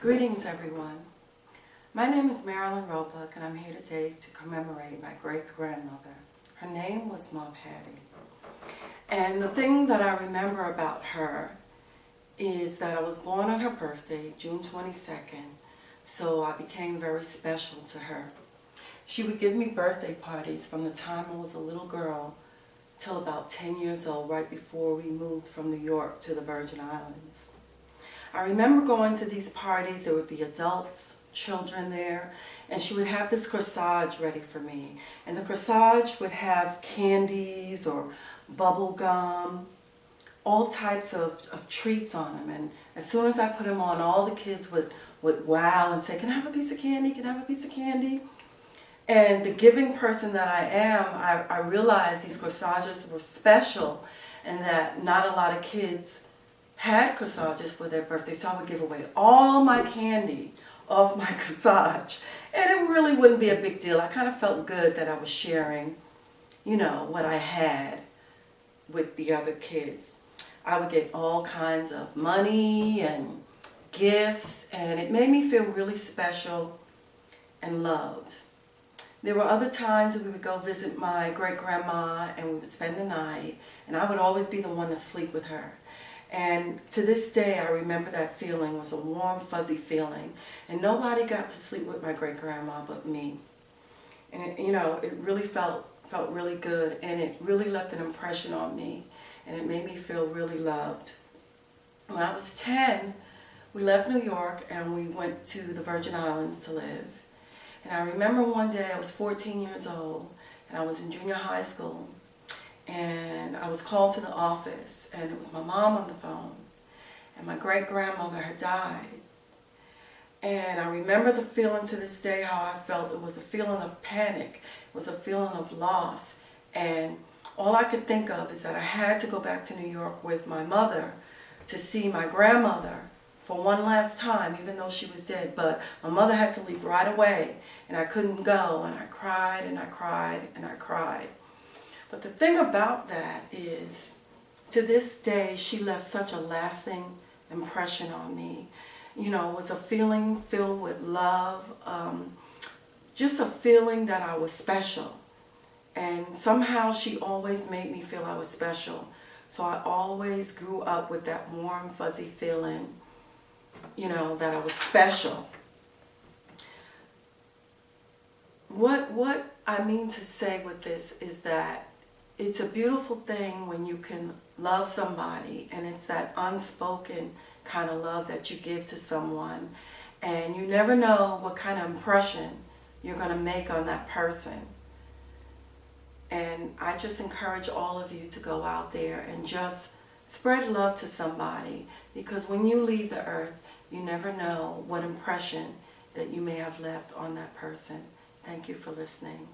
Greetings, everyone. My name is Marilynn Roebuck, and I'm here today to commemorate my great-grandmother. Her name was Mom Patty. And the thing that I remember about her is that I was born on her birthday, June 22nd, so I became very special to her. She would give me birthday parties from the time I was a little girl till about 10 years old, right before we moved from New York to the Virgin Islands. I remember going to these parties. There would be adults, children there, and she would have this corsage ready for me. And the corsage would have candies or bubble gum, all types of treats on them. And as soon as I put them on, all the kids would wow and say, "Can I have a piece of candy? Can I have a piece of candy?" And the giving person that I am, I realized these corsages were special and that not a lot of kids had corsages for their birthday, so I would give away all my candy off my corsage. And it really wouldn't be a big deal. I kind of felt good that I was sharing, what I had with the other kids. I would get all kinds of money and gifts, and it made me feel really special and loved. There were other times we would go visit my great-grandma and we would spend the night, and I would always be the one to sleep with her. And to this day, I remember that feeling. It was a warm, fuzzy feeling. And nobody got to sleep with my great-grandma but me. And it really felt really good, and it really left an impression on me, and it made me feel really loved. When I was 10, we left New York and we went to the Virgin Islands to live. And I remember one day I was 14 years old, and I was in junior high school. And I was called to the office, and it was my mom on the phone, and my great-grandmother had died. And I remember the feeling to this day, how I felt. It was a feeling of panic. It was a feeling of loss. And all I could think of is that I had to go back to New York with my mother to see my grandmother for one last time, even though she was dead. But my mother had to leave right away, and I couldn't go, and I cried, and I cried, and I cried. But the thing about that is, to this day, she left such a lasting impression on me. It was a feeling filled with love, just a feeling that I was special. And somehow she always made me feel I was special. So I always grew up with that warm, fuzzy feeling, that I was special. What I mean to say with this is that it's a beautiful thing when you can love somebody, and it's that unspoken kind of love that you give to someone, and you never know what kind of impression you're going to make on that person. And I just encourage all of you to go out there and just spread love to somebody, because when you leave the earth, you never know what impression that you may have left on that person. Thank you for listening.